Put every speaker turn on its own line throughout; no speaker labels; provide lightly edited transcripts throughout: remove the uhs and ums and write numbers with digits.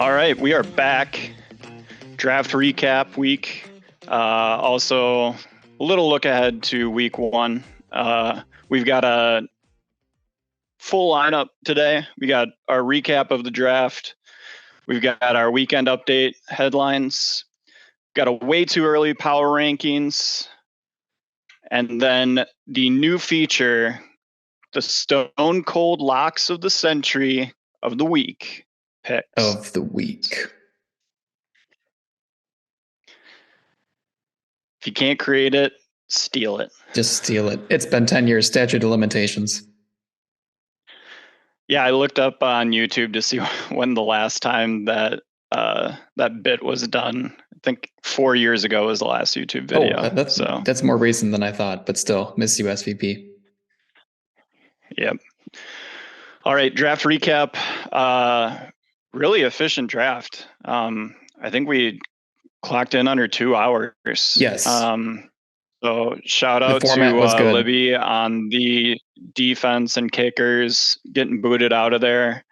All right, we are back. Draft recap week. Also, a little look ahead to week one. We've got a full lineup today. We got our recap of the draft. We've got our weekend update headlines. Got a way too early power rankings. And then the new feature, the Stone Cold Locks of the Century of the Week picks.
Of the week.
If you can't create it, steal it.
Just steal it. It's been 10 years, statute of limitations.
Yeah, I looked up on YouTube to see when the last time that that bit was done. I think 4 years ago was the last YouTube video.
That's more recent than I thought, but still, miss you, SVP.
Yep. All right, draft recap. Really efficient draft. I think we clocked in under 2 hours.
Yes.
So shout out to Libby on the defense and kickers getting booted out of there.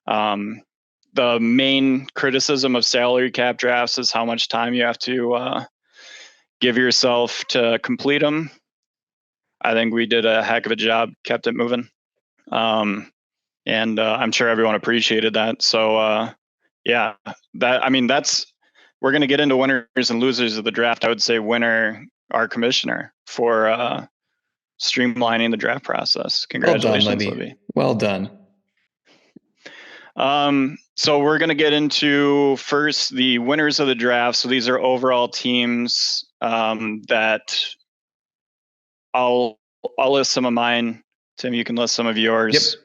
The main criticism of salary cap drafts is how much time you have to give yourself to complete them. I think we did a heck of a job, kept it moving. And I'm sure everyone appreciated that. So yeah, we're going to get into winners and losers of the draft. I would say winner, our commissioner, for streamlining the draft process. Congratulations, Libby.
Well done.
So we're going to get into first the winners of the draft. So these are overall teams that I'll list some of mine. Tim, you can list some of yours.
Yep.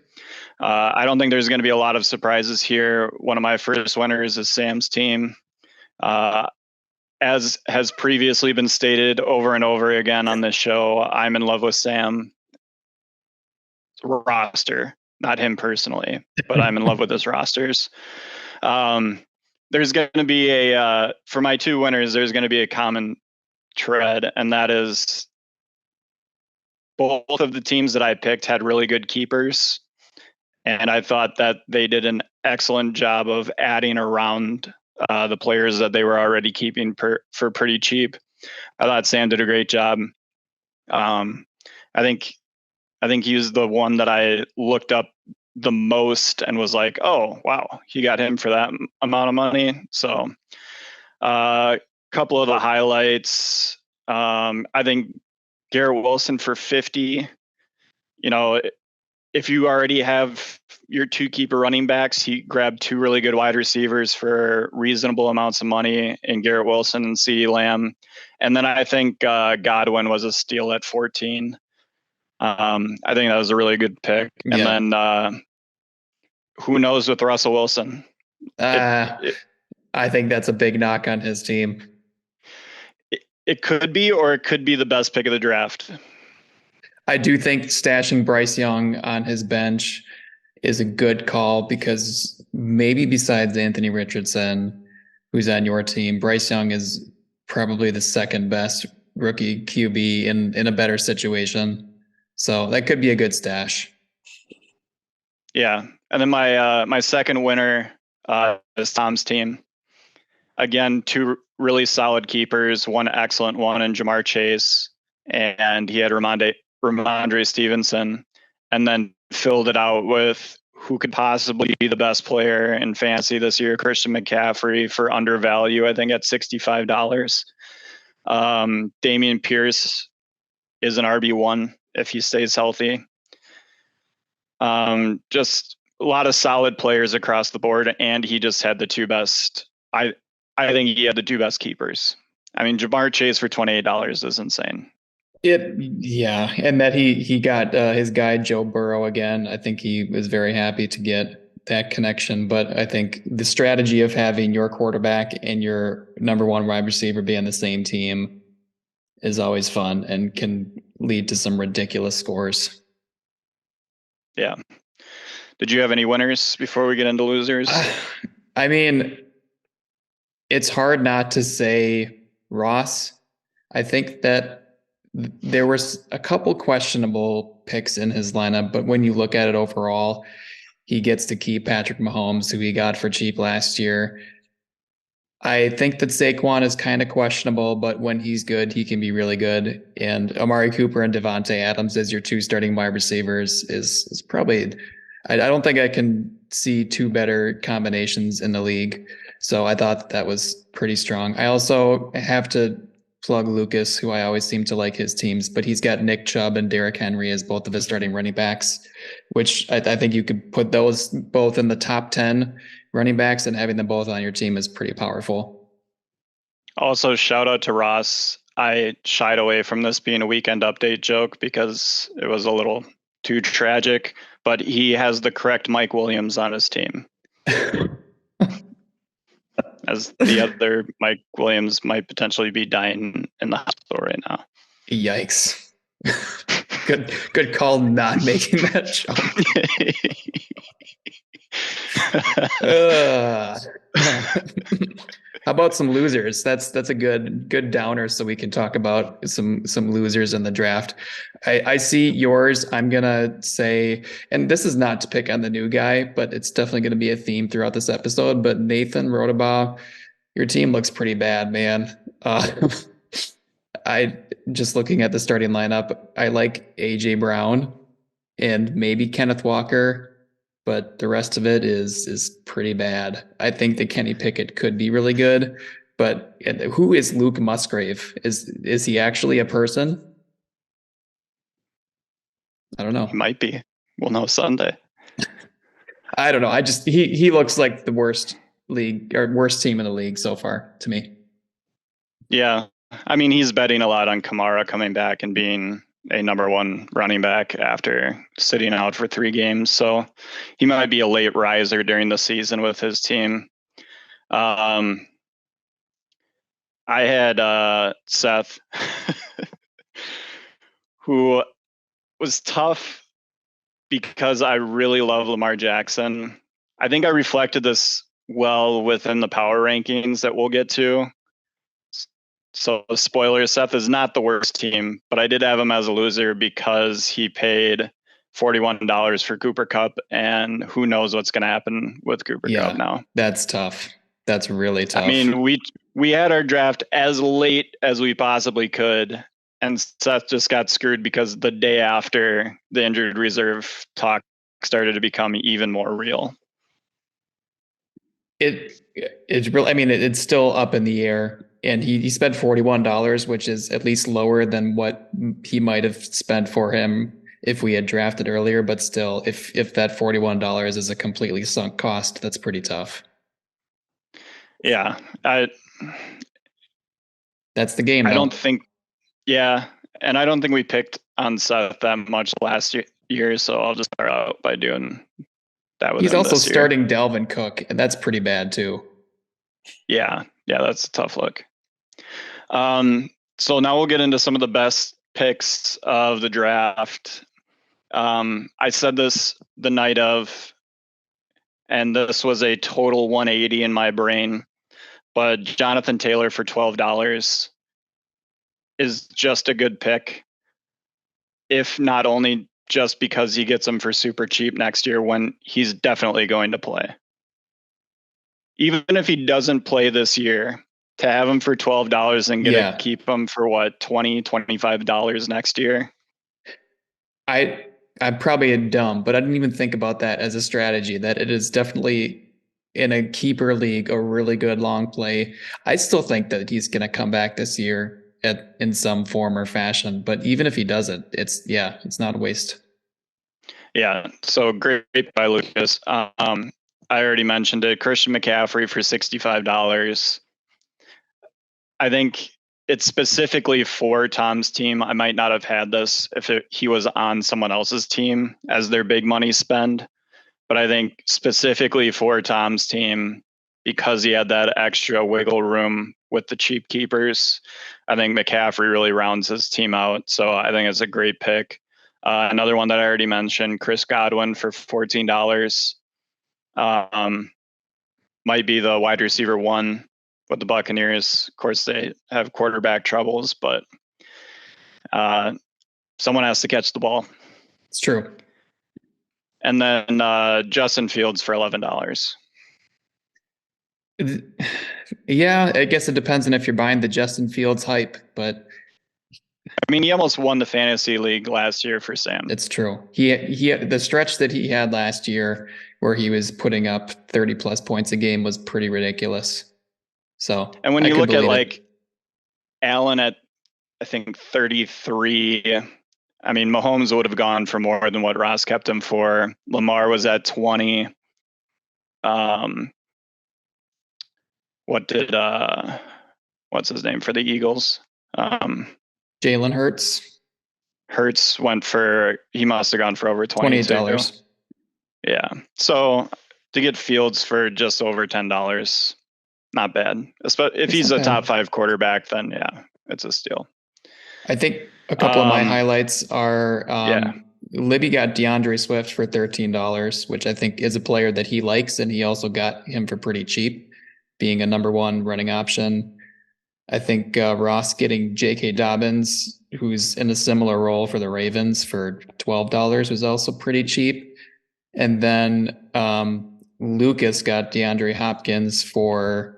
I don't think there's going to be a lot of surprises here. One of my first winners is Sam's team. As has previously been stated over and over again on this show, I'm in love with Sam's roster. Not him personally, but I'm in love with his rosters. There's going to be for my two winners, there's going to be a common thread, and that is both of the teams that I picked had really good keepers. And I thought that they did an excellent job of adding around the players that they were already keeping for pretty cheap. I thought Sam did a great job. I think he was the one that I looked up the most and was like, oh, wow, he got him for that amount of money. So a couple of the highlights. I think Garrett Wilson for 50, if you already have your two keeper running backs, he grabbed two really good wide receivers for reasonable amounts of money in Garrett Wilson and CeeDee Lamb. And then I think Godwin was a steal at 14. I think that was a really good pick.
Yeah.
And then who knows with Russell Wilson?
I think that's a big knock on his team.
It could be, or it could be the best pick of the draft.
I do think stashing Bryce Young on his bench is a good call because maybe besides Anthony Richardson, who's on your team, Bryce Young is probably the second best rookie QB in a better situation. So that could be a good stash.
Yeah. And then my second winner is Tom's team. Again, two really solid keepers, one excellent one in Ja'Marr Chase, and he had Ramondre Stevenson, and then filled it out with who could possibly be the best player in fantasy this year, Christian McCaffrey for undervalue, I think at $65. Dameon Pierce is an RB1 if he stays healthy. Just a lot of solid players across the board, and he just had the two best. I think he had the two best keepers. I mean, Ja'Marr Chase for $28 is insane.
And that he got his guy Joe Burrow again. I think he was very happy to get that connection. But I think the strategy of having your quarterback and your number one wide receiver be on the same team is always fun and can lead to some ridiculous scores.
Yeah. Did you have any winners before we get into losers?
I mean, it's hard not to say Ross. I think that there was a couple questionable picks in his lineup, but when you look at it overall, He gets to keep Patrick Mahomes, who he got for cheap last year. I think that Saquon is kind of questionable, but when he's good, he can be really good. And Amari Cooper and Devontae Adams as your two starting wide receivers is probably. I don't think I can see two better combinations in the league. So I thought that was pretty strong. I also have to plug Lucas, who I always seem to like his teams, but he's got Nick Chubb and Derrick Henry as both of his starting running backs, which I think you could put those both in the top 10 running backs, and having them both on your team is pretty powerful.
Also, shout out to Ross. I shied away from this being a weekend update joke because it was a little too tragic, but he has the correct Mike Williams on his team. As the other Mike Williams might potentially be dying in the hospital right now.
Yikes. Good call not making that joke. How about some losers? That's a good downer, so we can talk about some losers in the draft. I see yours. I'm gonna say, and this is not to pick on the new guy, but it's definitely gonna be a theme throughout this episode. But Nathan Rodabaugh, your team looks pretty bad, man. I just looking at the starting lineup, I like AJ Brown and maybe Kenneth Walker, but the rest of it is pretty bad. I think that Kenny Pickett could be really good, but who is Luke Musgrave? Is he actually a person? I don't know.
He might be. We'll know Sunday.
I don't know. He looks like the worst league or worst team in the league so far to me.
Yeah. I mean, he's betting a lot on Kamara coming back and being a number one running back after sitting out for 3 games. So he might be a late riser during the season with his team. I had Seth, who was tough because I really love Lamar Jackson. I think I reflected this well within the power rankings that we'll get to. So spoiler, Seth is not the worst team, but I did have him as a loser because he paid $41 for Cooper Kupp, and who knows what's going to happen with Cooper Kupp now.
That's tough. That's really tough.
I mean, we had our draft as late as we possibly could, and Seth just got screwed because the day after the injured reserve talk started to become even more real.
It's really, I mean, it's still up in the air, and he spent $41, which is at least lower than what he might have spent for him if we had drafted earlier. But still, if that $41 is a completely sunk cost, that's pretty tough.
Yeah,
that's the game.
I don't think. Yeah, and I don't think we picked on Seth that much last year, so I'll just start out by doing that with
He's
him
also
this year.
starting Dalvin Cook, and that's pretty bad too.
Yeah, that's a tough look. So now we'll get into some of the best picks of the draft. I said this the night of, and this was a total 180 in my brain, but Jonathan Taylor for $12 is just a good pick. If not only just because he gets him for super cheap next year when he's definitely going to play. Even if he doesn't play this year, to have him for $12 and get to keep him for what, $20, $25 next year.
I'm probably dumb, but I didn't even think about that as a strategy, that it is definitely in a keeper league a really good long play. I still think that he's going to come back this year in some form or fashion, but even if he doesn't, it's not a waste.
Yeah, so great by Lucas. I already mentioned it. Christian McCaffrey for $65. I think it's specifically for Tom's team. I might not have had this if he was on someone else's team as their big money spend. But I think specifically for Tom's team, because he had that extra wiggle room with the cheap keepers, I think McCaffrey really rounds his team out. So I think it's a great pick. Another one that I already mentioned, Chris Godwin for $14. Might be the wide receiver 1 with the Buccaneers. Of course, they have quarterback troubles, but someone has to catch the ball.
It's true.
And then Justin Fields for $11.
Yeah, I guess it depends on if you're buying the Justin Fields hype, but
I mean, he almost won the fantasy league last year for Sam.
it's true. He the stretch that he had last year where he was putting up 30 plus points a game was pretty ridiculous. So,
And when
I
you
could
look at
believe it.
like Allen at, I think 33, I mean, Mahomes would have gone for more than what Ross kept him for. Lamar was at 20. What did what's his name for the Eagles?
Jalen Hurts,
Hurts went for, he must have gone for over
$28.
Yeah. So to get Fields for just over $10, not bad. If he's a top 5 quarterback, then yeah, it's a steal.
I think a couple of my highlights are Libby got DeAndre Swift for $13, which I think is a player that he likes, and he also got him for pretty cheap, being a number 1 running option. I think Ross getting J.K. Dobbins, who's in a similar role for the Ravens, for $12 was also pretty cheap. And then Lucas got DeAndre Hopkins for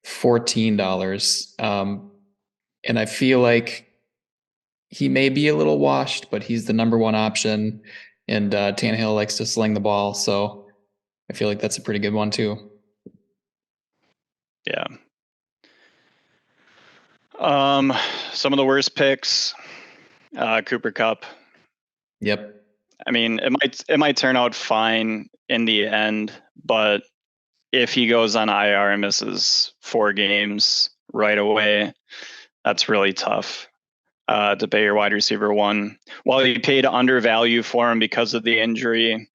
$14. And I feel like he may be a little washed, but he's the number 1 option. And Tannehill likes to sling the ball. So I feel like that's a pretty good one too.
Yeah. Some of the worst picks, Cooper Kupp.
Yep.
I mean, it might turn out fine in the end, but if he goes on IR and misses 4 games right away, that's really tough to pay your wide receiver 1. While you paid undervalue for him because of the injury,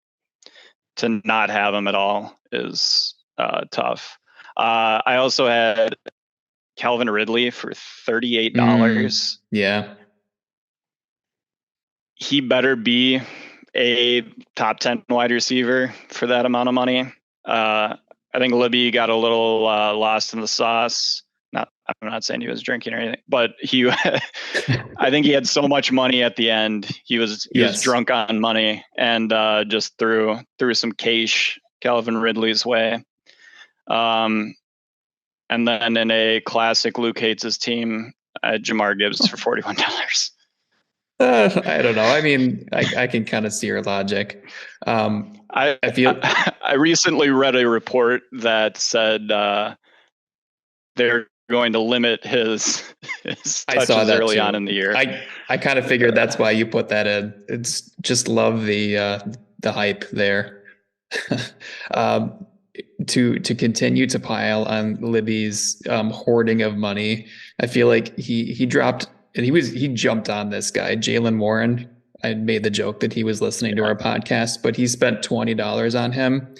to not have him at all is tough. I also had Calvin Ridley for $38.
Yeah.
He better be a top 10 wide receiver for that amount of money. I think Libby got a little lost in the sauce. I'm not saying he was drinking or anything, but I think he had so much money at the end. He was drunk on money and just threw some cash Calvin Ridley's way. And then in a classic Luke Hates' team, Jamar Gibbs for $41.
I don't know. I mean, I can kind of see your logic. I feel
I recently read a report that said they're going to limit his touches early on in the year.
I kind of figured that's why you put that in. It's just love the hype there. To continue to pile on Libby's hoarding of money, I feel like he dropped, and he jumped on this guy, Jaylen Warren. I made the joke that he was listening to our podcast, but he spent $20 on him.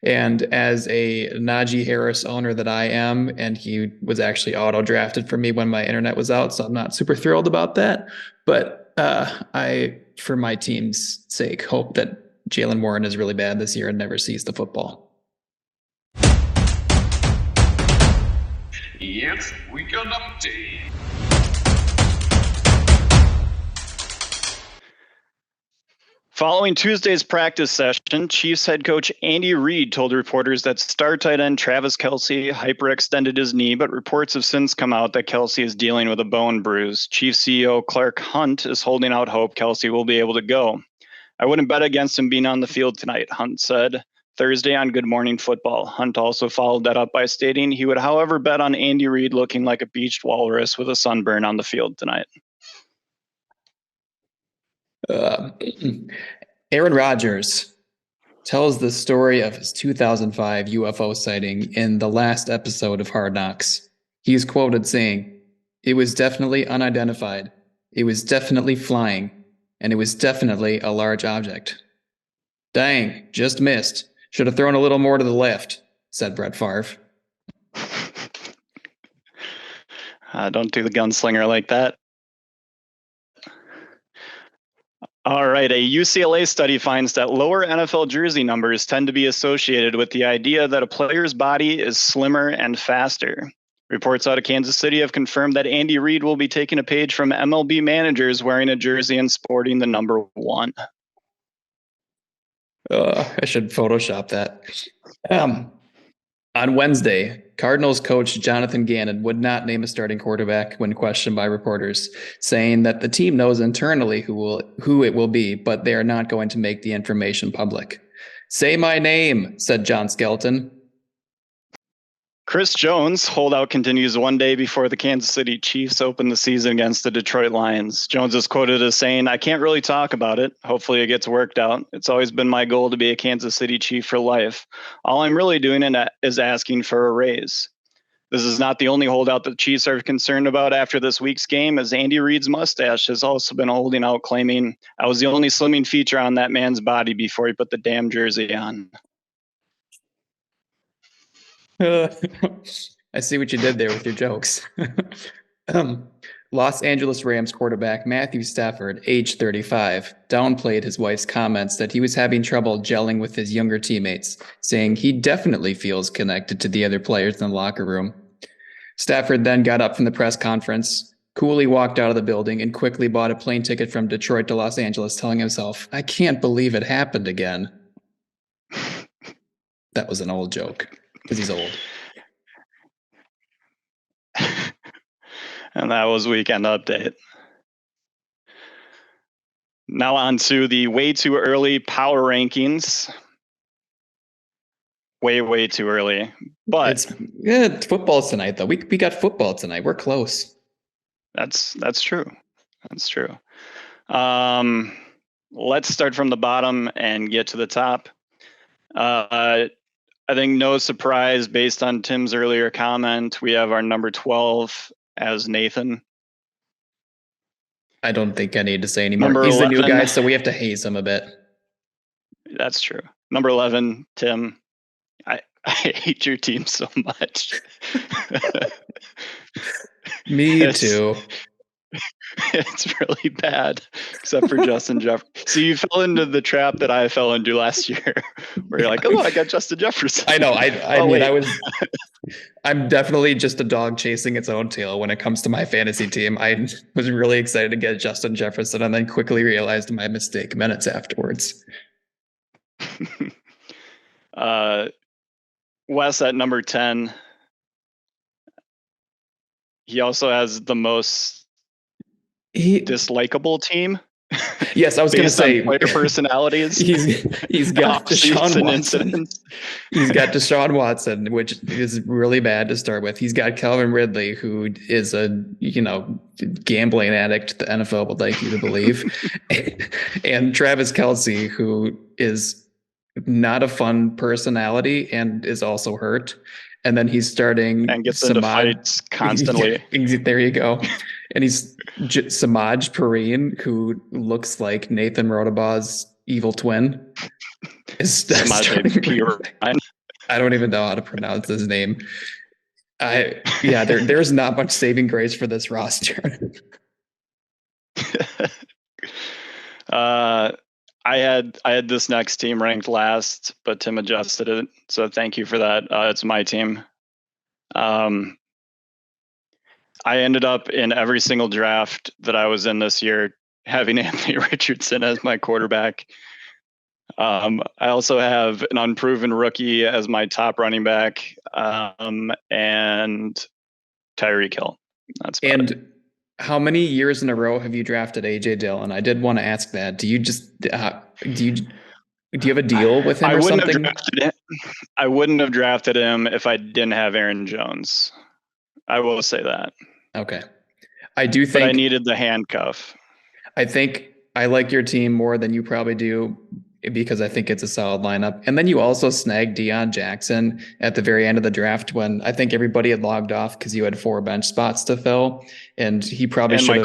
And as a Najee Harris owner that I am, and he was actually auto drafted for me when my internet was out, so I'm not super thrilled about that. But I, for my team's sake, hope that Jaylen Warren is really bad this year and never sees the football.
It's Weekend Update.
Following Tuesday's practice session, Chiefs head coach Andy Reid told reporters that star tight end Travis Kelce hyperextended his knee, but reports have since come out that Kelce is dealing with a bone bruise. Chiefs CEO Clark Hunt is holding out hope Kelce will be able to go. I wouldn't bet against him being on the field tonight, Hunt said Thursday on Good Morning Football. Hunt also followed that up by stating he would, however, bet on Andy Reid looking like a beached walrus with a sunburn on the field tonight.
Aaron Rodgers tells the story of his 2005 UFO sighting in the last episode of Hard Knocks. He's quoted saying, "It was definitely unidentified. It was definitely flying. And it was definitely a large object." "Dang, just missed. Should have thrown a little more to the left," said Brett Favre.
Don't do the gunslinger like that. All right, a UCLA study finds that lower NFL jersey numbers tend to be associated with the idea that a player's body is slimmer and faster. Reports out of Kansas City have confirmed that Andy Reid will be taking a page from MLB managers wearing a jersey and sporting the number 1.
I should Photoshop that. On Wednesday, Cardinals coach Jonathan Gannon would not name a starting quarterback when questioned by reporters, saying that the team knows internally who it will be, but they are not going to make the information public. Say my name, said John Skelton.
Chris Jones holdout continues one day before the Kansas City Chiefs open the season against the Detroit Lions. Jones is quoted as saying, "I can't really talk about it. Hopefully it gets worked out. It's always been my goal to be a Kansas City Chief for life. All I'm really doing is asking for a raise." This is not the only holdout the Chiefs are concerned about after this week's game, as Andy Reid's mustache has also been holding out, claiming, "I was the only slimming feature on that man's body before he put the damn jersey on."
I see what you did there with your jokes. Los Angeles Rams quarterback Matthew Stafford, age 35, downplayed his wife's comments that he was having trouble gelling with his younger teammates, saying he definitely feels connected to the other players in the locker room. Stafford then got up from the press conference, coolly walked out of the building, and quickly bought a plane ticket from Detroit to Los Angeles, telling himself, "I can't believe it happened again." That was an old joke, because he's old.
And that was Weekend Update. Now on to the way too early power rankings. Way too early. But
it's football tonight, though. We got football tonight. We're close.
That's true. That's true. Let's start from the bottom and get to the top. I think no surprise based on Tim's earlier comment, we have our number 12 as Nathan.
I don't think I need to say anymore.
Number
He's
11,
the new guy, so we have to haze him a bit.
That's true. Number 11, Tim. I hate your team so much.
Me too.
It's really bad, except for Justin Jefferson. So you fell into the trap that I fell into last year, where you're like, "Oh, I got Justin Jefferson."
I know. I'm definitely just a dog chasing its own tail when it comes to my fantasy team. I was really excited to get Justin Jefferson, and then quickly realized my mistake minutes afterwards.
Wes at number 10. He also has the most dislikable team.
Yes, I was going to say
player personalities.
He's got Deshaun Watson. He's got Deshaun Watson, which is really bad to start with. He's got Calvin Ridley, who is a gambling addict the NFL would like you to believe, and Travis Kelce, who is not a fun personality and is also hurt. And then he's starting
and gets into fights constantly.
There you go. And he's Samaj Perine, who looks like Nathan Rotabaugh's evil twin. I don't even know how to pronounce his name. There's not much saving grace for this roster.
I had this next team ranked last, but Tim adjusted it. So thank you for that. It's my team. I ended up in every single draft that I was in this year having Anthony Richardson as my quarterback. I also have an unproven rookie as my top running back, and Tyreek Hill. That's about it.
How many years in a row have you drafted AJ Dillon? I did want to ask that. Do you have a deal with him or something?
I wouldn't have drafted him if I didn't have Aaron Jones. I will say that.
Okay. I do think
but I needed the handcuff.
I think I like your team more than you probably do because I think it's a solid lineup. And then you also snagged Deion Jackson at the very end of the draft when I think everybody had logged off because you had 4 bench spots to fill. And he probably should have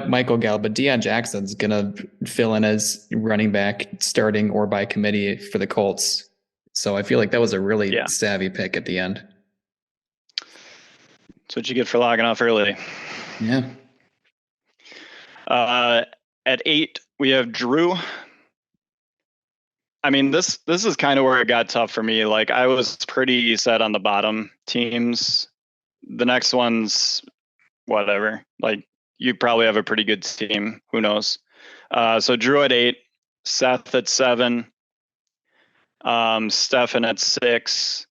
Michael Gallup, but Deion Jackson's going to fill in as running back starting or by committee for the Colts. So I feel like that was a really savvy pick at the end.
That's what you get for logging off early.
Yeah.
At 8, we have Drew. I mean, this is kind of where it got tough for me. Like, I was pretty set on the bottom teams. The next one's whatever. Like, you probably have a pretty good team. Who knows? So Drew at 8, Seth at 7, Stefan at 6,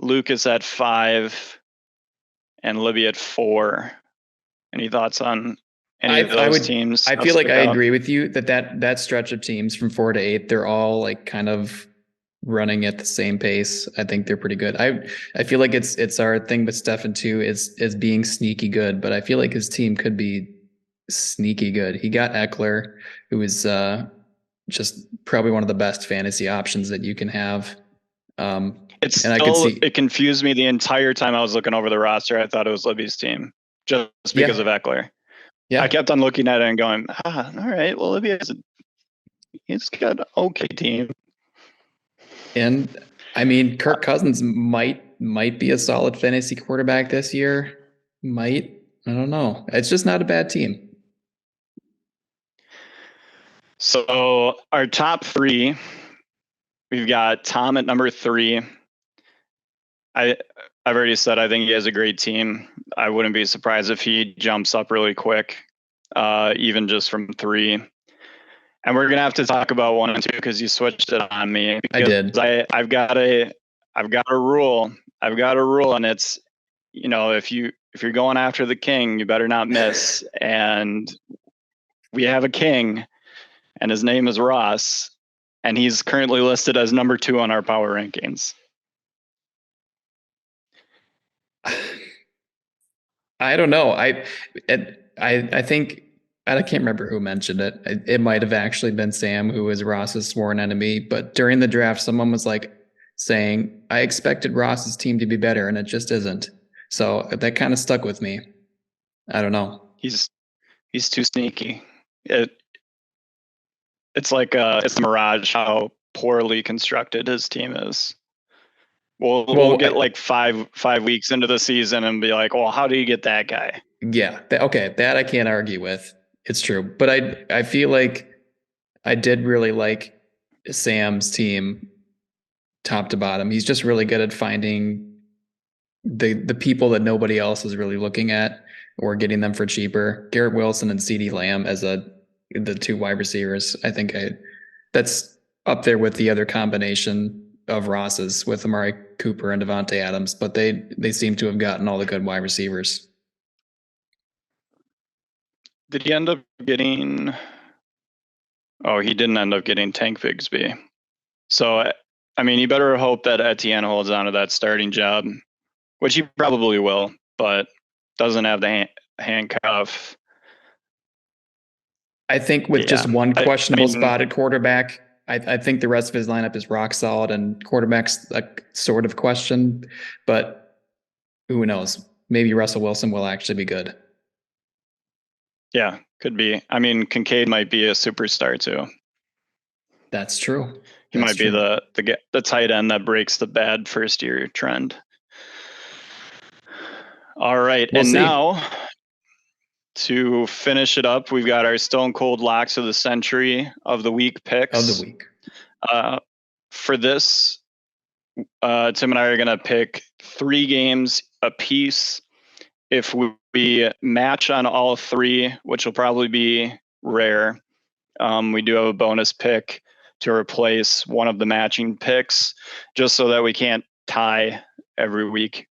Lucas at 5, and Libby at 4. Any thoughts on any of those teams?
I feel like I agree with you that stretch of teams from 4 to 8, they're all like kind of running at the same pace. I think they're pretty good. I feel like it's our thing with Stefan too, is being sneaky good, but I feel like his team could be sneaky good. He got Eckler, who is just probably one of the best fantasy options that you can have.
It confused me the entire time I was looking over the roster. I thought it was Libby's team just because of Eckler. Yeah, I kept on looking at it and going, all right, well, Libby he's got an okay team.
And I mean, Kirk Cousins might be a solid fantasy quarterback this year. I don't know. It's just not a bad team.
So our top 3, we've got Tom at number 3. I've already said I think he has a great team. I wouldn't be surprised if he jumps up really quick, even just from 3. And we're gonna have to talk about 1 and 2 because you switched it on me.
I did.
I've got a rule. And it's, if you're going after the king, you better not miss. And we have a king, and his name is Ross, and he's currently listed as number 2 on our power rankings.
I don't know. I think I can't remember who mentioned it. It might have actually been Sam, who is Ross's sworn enemy. But during the draft, someone was like saying, I expected Ross's team to be better, and it just isn't. So that kind of stuck with me. I don't know.
He's too sneaky. It's like it's a mirage how poorly constructed his team is. We'll get like five weeks into the season and be like, well, how do you get that guy?
Yeah. That I can't argue with. It's true. But I feel like I did really like Sam's team top to bottom. He's just really good at finding the people that nobody else is really looking at or getting them for cheaper. Garrett Wilson and CeeDee Lamb as the 2 wide receivers. I think that's up there with the other combination of Ross's with Amari Cooper and Devontae Adams, but they seem to have gotten all the good wide receivers.
Did he end up getting? Oh, he didn't end up getting Tank Bigsby. So, I mean, you better hope that Etienne holds on to that starting job, which he probably will, but doesn't have the handcuff.
I think with just one questionable spot at quarterback, I think the rest of his lineup is rock solid, and quarterback's a sort of question, but who knows? Maybe Russell Wilson will actually be good.
Yeah, could be. I mean, Kincaid might be a superstar too.
That's true.
He might be the tight end that breaks the bad first year trend. All right, we'll see. Now to finish it up, we've got our Stone Cold Locks of the Century of the Week picks.
Of the week.
For this, Tim and I are going to pick 3 games apiece. If we match on all 3, which will probably be rare, we do have a bonus pick to replace one of the matching picks, just so that we can't tie every week.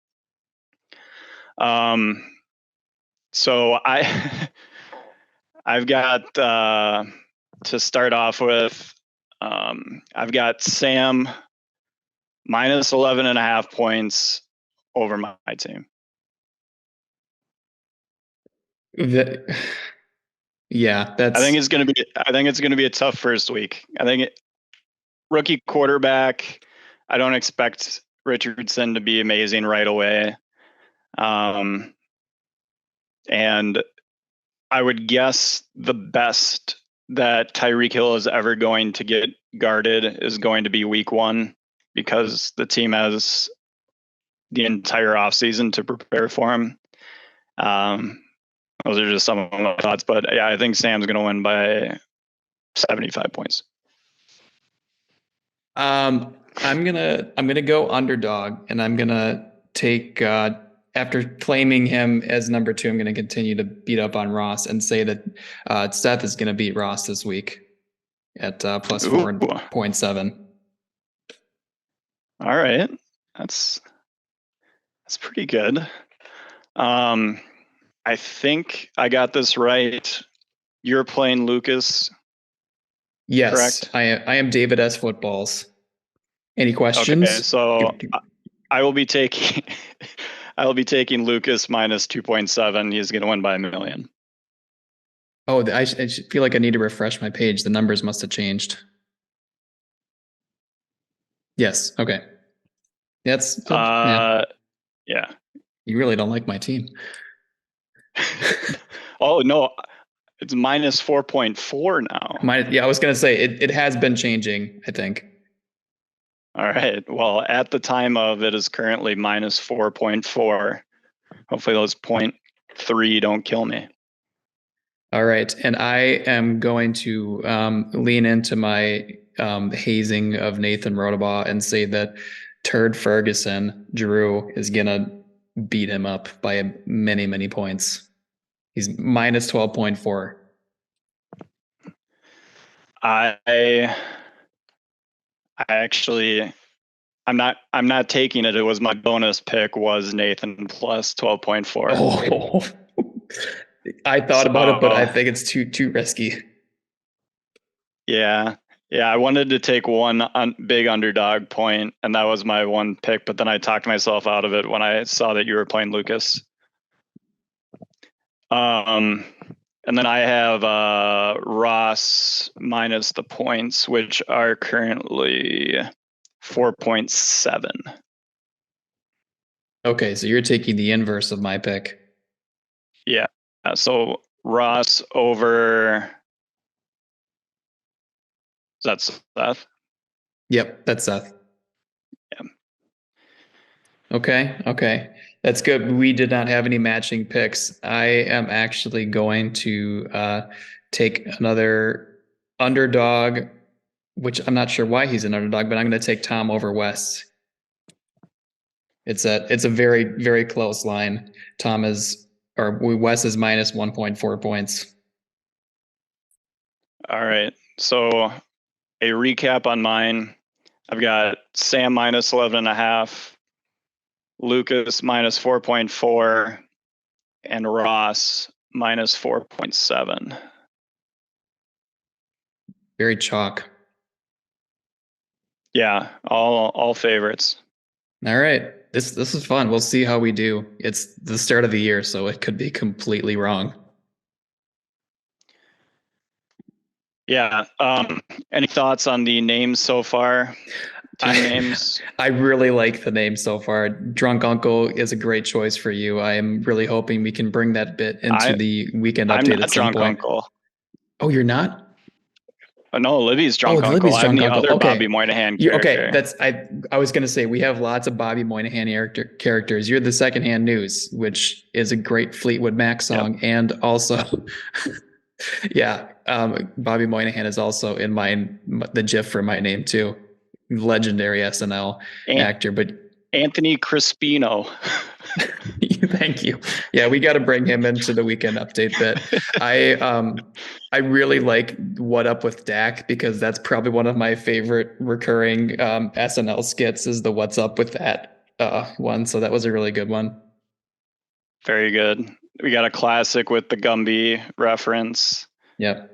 So I've got to start off with, I've got Sam minus 11.5 points over my team.
Yeah, that's.
I think it's going to be a tough first week. I think rookie quarterback. I don't expect Richardson to be amazing right away. And I would guess the best that Tyreek Hill is ever going to get guarded is going to be week 1, because the team has the entire offseason to prepare for him. Those are just some of my thoughts, but yeah, I think Sam's going to win by 75 points.
I'm gonna go underdog, and I'm gonna take after claiming him as number 2, I'm gonna continue to beat up on Ross and say that Seth is gonna beat Ross this week. at plus
Ooh.
4.7.
All right. That's pretty good. I think I got this right. You're playing Lucas.
Yes,
correct?
I am David S. Footballs. Any questions?
Okay, so I will be taking Lucas minus 2.7. He's going to win by 1 million.
Oh, I feel like I need to refresh my page. The numbers must have changed. Yes. Okay. That's
yeah.
You really don't like my team.
Oh no, it's minus 4.4 now.
I was gonna say it has been changing, I think.
All right. Well, at the time of it is currently minus 4.4. Hopefully those 0.3 don't kill me.
All right. And I am going to lean into my hazing of Nathan Rodabaugh and say that Turd Ferguson, Drew, is going to beat him up by many, many points. He's minus 12.4.
I actually I'm not taking it. It was my bonus pick was Nathan plus 12.4.
Oh. I thought about it, but I think it's too risky.
Yeah. I wanted to take one big underdog point, and that was my one pick. But then I talked myself out of it when I saw that you were playing Lucas. And then I have Ross minus the points, which are currently 4.7.
Okay, so you're taking the inverse of my pick.
Yeah. So Ross over. That's Seth.
Yep, that's Seth.
Yeah.
Okay. That's good. We did not have any matching picks. I am actually going to take another underdog, which I'm not sure why he's an underdog, but I'm going to take Tom over Wes. It's a very, very close line. Wes is minus 1.4 points.
All right. So a recap on mine. I've got Sam minus 11.5, Lucas minus 4.4, and Ross minus 4.7.
Very chalk.
Yeah, all favorites.
All right. This is fun. We'll see how we do. It's the start of the year, so it could be completely wrong.
Yeah. Any thoughts on the names so far? Team names?
I really like the name so far. Drunk Uncle is a great choice for you. I am really hoping we can bring that bit into the weekend update.
I'm not
at some
Drunk
point.
Uncle.
Oh, you're not?
Oh, no, Libby's Drunk Uncle.
Libby's Drunk
I'm the
Uncle.
other
Okay.
Bobby Moynihan character.
Okay, I was gonna say we have lots of Bobby Moynihan characters. You're the Secondhand News, which is a great Fleetwood Mac song, yep. And also, yeah, Bobby Moynihan is also in the GIF for my name too. Legendary SNL actor, but
Anthony Crispino.
Thank you. Yeah, we got to bring him into the weekend update bit. I really like What Up with Dak because that's probably one of my favorite recurring SNL skits is the What's Up with That one. So that was a really good one.
Very good. We got a classic with the Gumby reference.
Yep.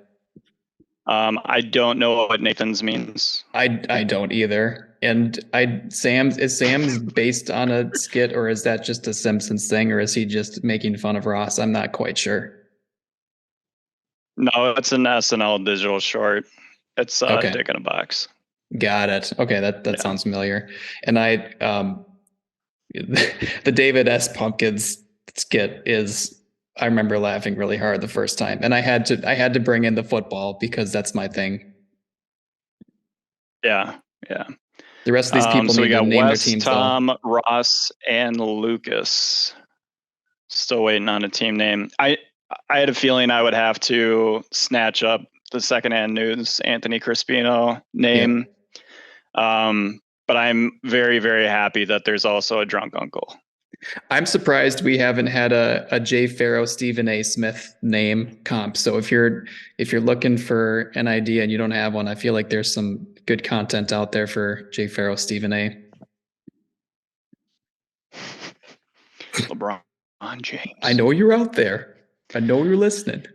I don't know what Nathan's means.
I don't either. And Sam's based on a skit, or is that just a Simpsons thing, or is he just making fun of Ross? I'm not quite sure.
No, it's an SNL digital short. It's okay. Dick in a Box.
Got it. Okay, that sounds familiar. And the David S. Pumpkins skit is, I remember laughing really hard the first time, and I had to bring in the football because that's my thing.
Yeah.
The rest of these people
so
need to name
Wes,
their teams.
Tom, Ross, and Lucas. Still waiting on a team name. I had a feeling I would have to snatch up the Secondhand News Anthony Crispino name. Yeah. But I'm very, very happy that there's also a Drunk Uncle.
I'm surprised we haven't had a Jay Farrow, Stephen A. Smith name comp. So if you're looking for an idea and you don't have one, I feel like there's some good content out there for Jay Farrow, Stephen A.
LeBron James.
I know you're out there. I know you're listening.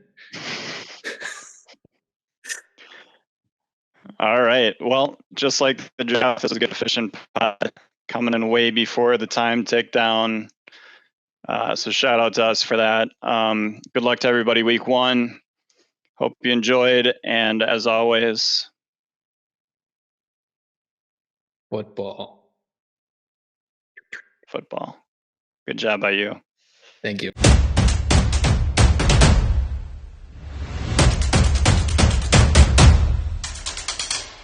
All right. Well, just like the draft, this is a good fishing pot coming in way before the time tick down. So shout out to us for that. Good luck to everybody week 1. Hope you enjoyed. And as always,
Football.
football. Good job by you.
Thank you.